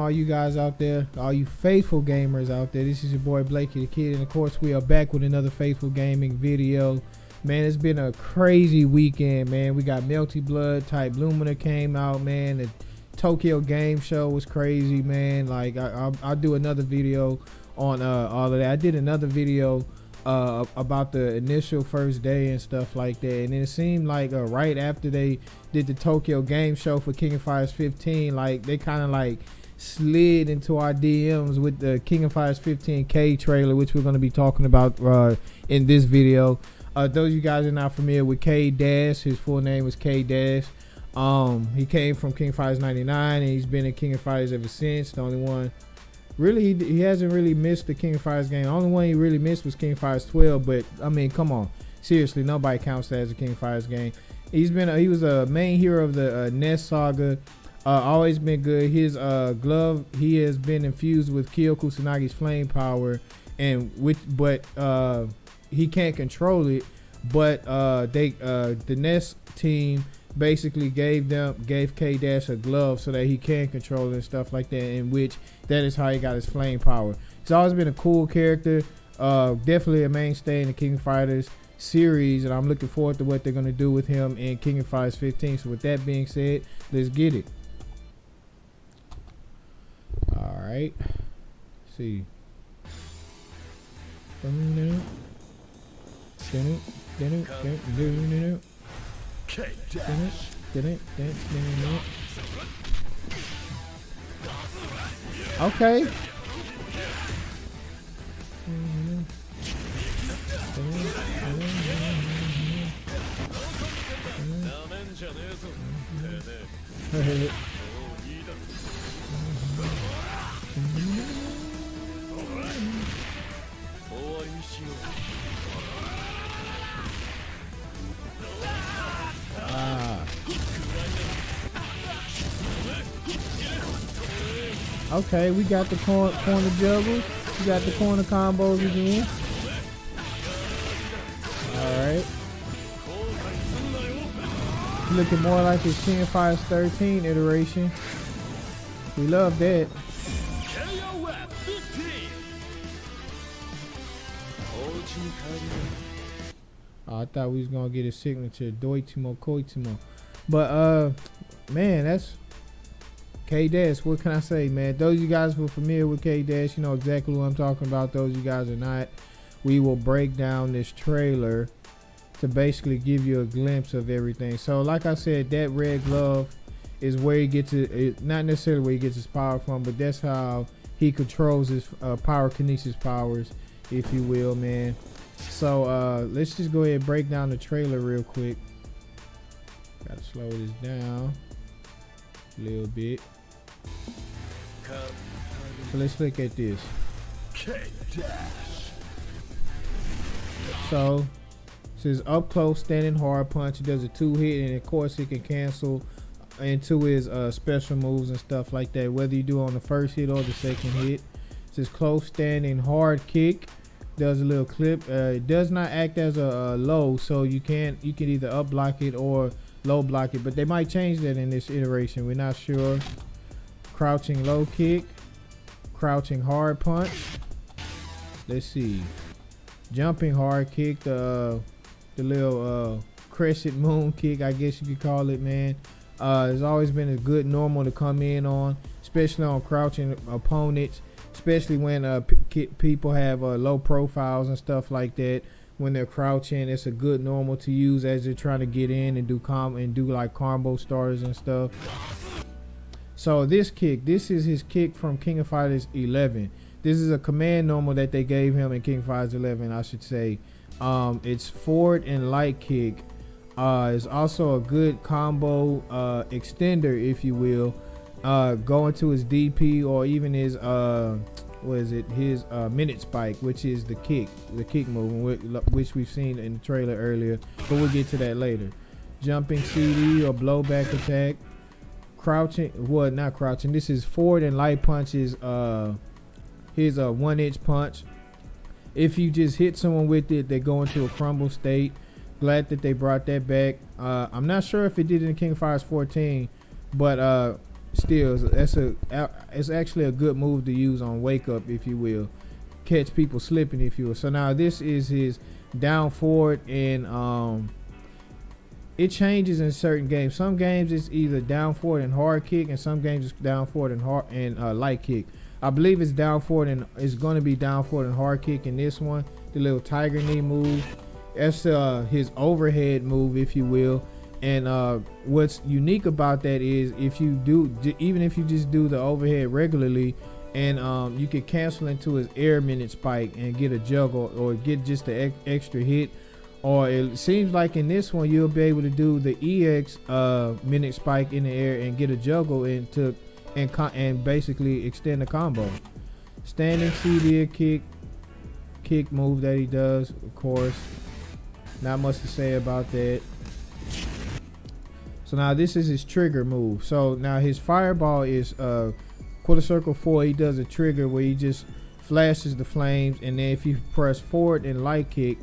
all you guys out there, all you faithful gamers out there. This is your boy Blakey the Kid, and of course we are back with another faithful gaming video. Man, it's been a crazy weekend, man. We got Melty Blood, Type Lumina came out, man. The Tokyo Game Show was crazy, man. Like I'll do another video on all of that. I did another video about the initial first day and stuff like that, and it seemed like right after they did the Tokyo Game Show for King of Fighters 15, like they kind of like slid into our DMs with the King of Fighters 15K trailer, which we're going to be talking about in this video. Those of you guys are not familiar with K Dash, his full name is K Dash. He came from King of Fighters 99, and he's been in King of Fighters ever since. The only one really he hasn't really missed the King of Fighters game. The only one he really missed was King of Fighters 12, but I mean, come on, seriously, nobody counts that as a King of Fighters game. He was a main hero of the NES saga. Always been good. His glove, he has been infused with Kyo Kusanagi's flame power, and he can't control it. But the NES team basically gave K Dash a glove so that he can control it and stuff like that, in which that is how he got his flame power. He's always been a cool character, definitely a mainstay in the King of Fighters series, and I'm looking forward to what they're going to do with him in King of Fighters 15. So with that being said, let's get it. All right, see. Okay. Okay, we got the corner juggles. We got the corner combos again. Alright. Looking more like his King of Fighters 13 iteration. We love that. Oh, I thought we was gonna get his signature, Doitimo Koitimo. But man, that's K Dash. What can I say, man? Those of you guys who are familiar with K Dash, you know exactly what I'm talking about. Those of you guys are not, we will break down this trailer to basically give you a glimpse of everything. So like I said, that red glove is where he gets it, not necessarily where he gets his power from, but that's how he controls his pyrokinesis powers, if you will, man. So let's just go ahead and break down the trailer real quick. Gotta slow this down a little bit. So let's look at this. So it says up close standing hard punch. It does a 2-hit, and of course it can cancel into his special moves and stuff like that, whether you do it on the first hit or the second hit. It says close standing hard kick. Does a little clip. It does not act as a low, so you can either up block it or low block it, but they might change that in this iteration. We're not sure. Crouching low kick, crouching hard punch. Let's see. Jumping hard kick, the little crescent moon kick, I guess you could call it, man. It's always been a good normal to come in on, especially on crouching opponents, especially when people have low profiles and stuff like that. When they're crouching, it's a good normal to use as they're trying to get in and do like combo starters and stuff. So this is his kick from King of Fighters 11. This is a command normal that they gave him in King of Fighters 11, I should say. It's forward and light kick. It's also a good combo extender, if you will. Going to his DP or even his his minute spike, which is the kick move, which we've seen in the trailer earlier, but we'll get to that later. Jumping CD or blowback attack. Crouching, well, not crouching, this is forward and light punches. Here's a 1-inch punch. If you just hit someone with it, they go into a crumble state. Glad that they brought that back. I'm not sure if it did in King of Fighters 14, but still, it's actually a good move to use on wake up, if you will, catch people slipping, if you will. So now this is his down forward, and it changes in certain games. Some games it's either down forward and hard kick, and some games it's down forward and light kick. I believe it's down forward and it's going to be down forward and hard kick in this one. The little tiger knee move. That's his overhead move, if you will. And what's unique about that is if you do, even if you just do the overhead regularly, and you could cancel into his air minute spike and get a juggle or get just the extra hit. Or it seems like in this one you'll be able to do the EX minute spike in the air and get a juggle and basically extend the combo. Standing CDA kick move that he does, of course. Not much to say about that. So now this is his trigger move. So now his fireball is quarter circle 4. He does a trigger where he just flashes the flames, and then if you press forward and light kick,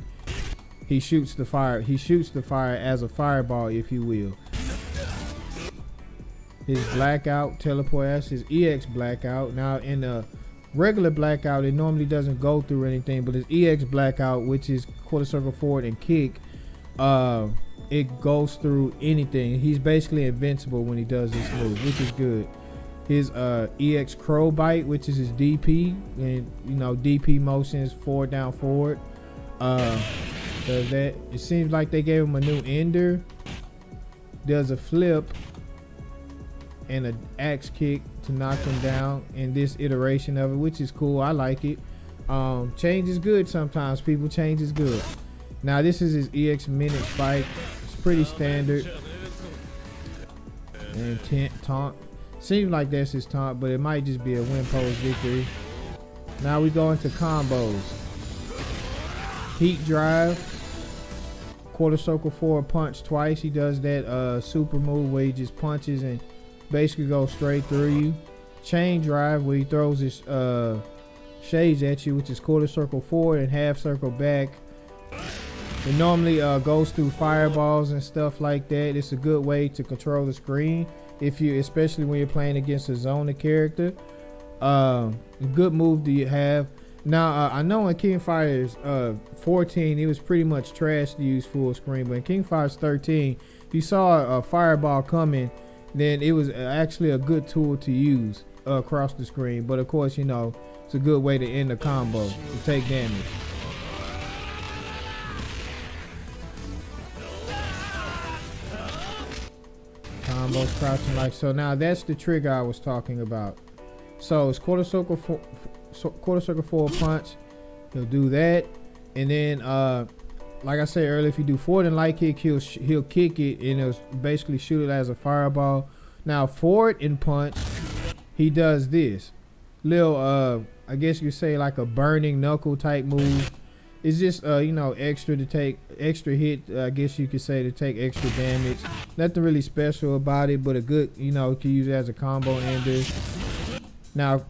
he shoots the fire. He shoots the fire as a fireball, if you will. His blackout teleport, that's his EX blackout. Now in the regular blackout, it normally doesn't go through anything, but his EX blackout, which is quarter circle forward and kick, it goes through anything. He's basically invincible when he does this move, which is good. His EX crow bite, which is his DP, and you know DP motions forward down forward. Does that? It seems like they gave him a new ender. Does a flip and an axe kick to knock him down in this iteration of it, which is cool. I like it. Change is good sometimes, people. Change is good. Now this is his EX minute spike. It's pretty standard. And taunt. Seems like that's his taunt, but it might just be a win pose victory. Now we go into combos. Heat drive. Quarter circle forward punch twice. He does that super move where he just punches and basically goes straight through you. Chain drive where he throws his shades at you, which is quarter circle forward and half circle back. It normally goes through fireballs and stuff like that. It's a good way to control the screen, especially when you're playing against a zoner character. A good move do you have. Now I know in King Fighters 14 it was pretty much trash to use full screen, but in King Fighters 13, if you saw a fireball coming, then it was actually a good tool to use across the screen. But of course, you know, it's a good way to end the combo, to take damage. Combos, crouching like so. Now that's the trigger I was talking about. So it's quarter circle forward punch. He'll do that, and then like I said earlier, if you do forward and light kick, he'll kick it and he'll basically shoot it as a fireball. Now forward and punch, he does this little I guess you could say like a burning knuckle type move. It's just you know, extra to take extra hit, I guess you could say, to take extra damage. Nothing really special about it, but a good, you know, you can use it as a combo ender. Now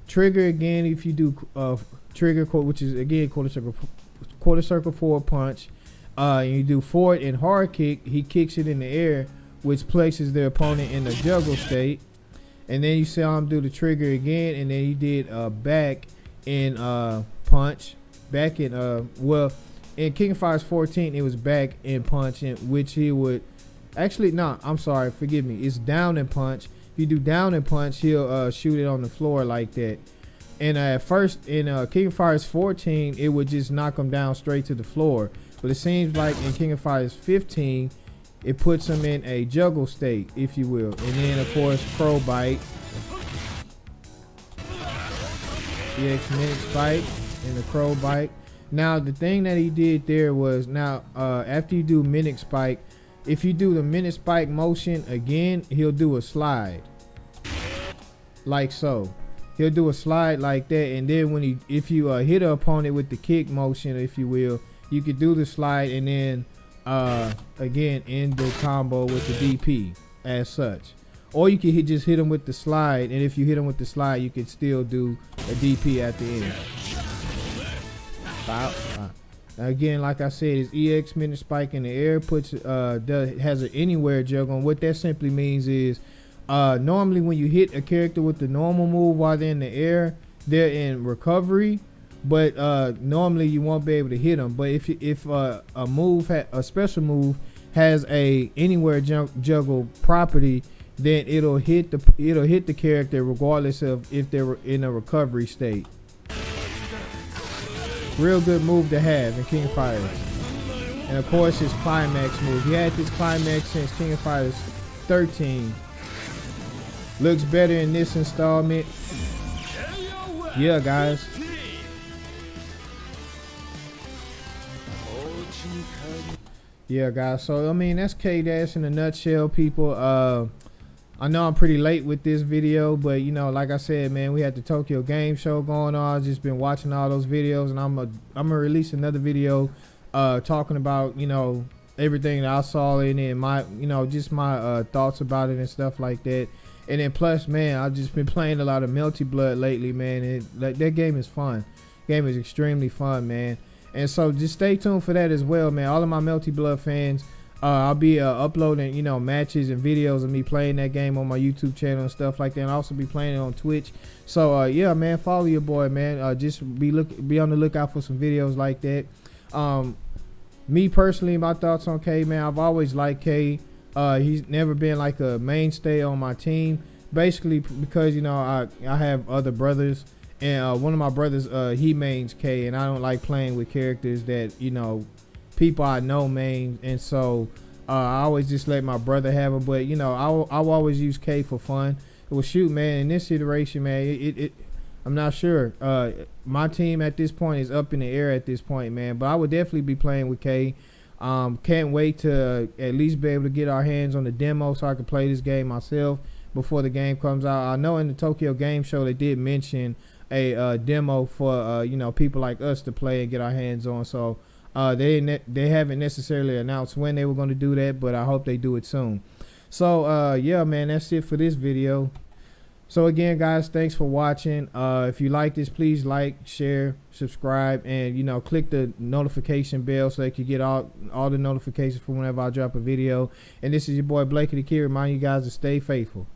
trigger again, if you do trigger, which is again quarter circle forward punch, and you do forward and hard kick, he kicks it in the air, which places the opponent in the juggle state. And then you saw him do the trigger again, and then he did back in punch, back in well, in King of Fighters 14 it was back in punch, in which he would actually, no, I'm sorry, forgive me, it's down and punch. If you do down and punch, he'll shoot it on the floor like that. And at first in King of Fighters 14, it would just knock him down straight to the floor. But it seems like in King of Fighters 15, it puts him in a juggle state, if you will. And then of course, crow bite, EX minute spike, and the crow bite. Now the thing that he did there was, now after you do minute spike, if you do the minute spike motion again, he'll do a slide like so. He'll do a slide like that, and then when if you hit an opponent with the kick motion, if you will, you could do the slide and then again end the combo with the DP as such. Or you can just hit him with the slide, and if you hit him with the slide, you can still do a DP at the end. Again, like I said, his EX minute spike in the air has an anywhere juggle, and what that simply means is Normally when you hit a character with the normal move while they're in the air, they're in recovery, but normally you won't be able to hit them. But if a special move has a anywhere juggle property, then it'll hit the character regardless of if they're in a recovery state. Real good move to have in King of Fighters. And of course his climax move. He had this climax since King of Fighters 13. Looks better in this installment. Yeah, guys. Yeah, guys. So I mean, that's K-Dash in a nutshell, people. I know I'm pretty late with this video, but you know, like I said, man, we had the Tokyo Game Show going on. I've just been watching all those videos, and I'm gonna release another video talking about, you know, everything that I saw in it and my, you know, just my thoughts about it and stuff like that. And then plus, man, I've just been playing a lot of Melty Blood lately, man. That game is fun. Game is extremely fun, man. And so just stay tuned for that as well, man. All of my Melty Blood fans, I'll be uploading, you know, matches and videos of me playing that game on my YouTube channel and stuff like that. And I'll also be playing it on Twitch. So yeah, man, follow your boy, man. Just be on the lookout for some videos like that. Me personally, my thoughts on K, man. I've always liked K. He's never been like a mainstay on my team, basically because, you know, I have other brothers, and one of my brothers, he mains K, and I don't like playing with characters that, you know, people I know main, and so I always just let my brother have him. But you know, I'll always use K for fun. Well, shoot, man, in this iteration, man, I'm not sure. My team at this point is up in the air at this point, man, but I would definitely be playing with K. Can't wait to at least be able to get our hands on the demo so I can play this game myself before the game comes out. I know in the Tokyo Game Show they did mention a demo for you know, people like us to play and get our hands on. So they haven't necessarily announced when they were going to do that, but I hope they do it soon. So yeah, man, that's it for this video. So again, guys, thanks for watching. If you like this, please like, share, subscribe, and, you know, click the notification bell so that you get all the notifications for whenever I drop a video. And this is your boy Blakey the Kid, reminding you guys to stay faithful.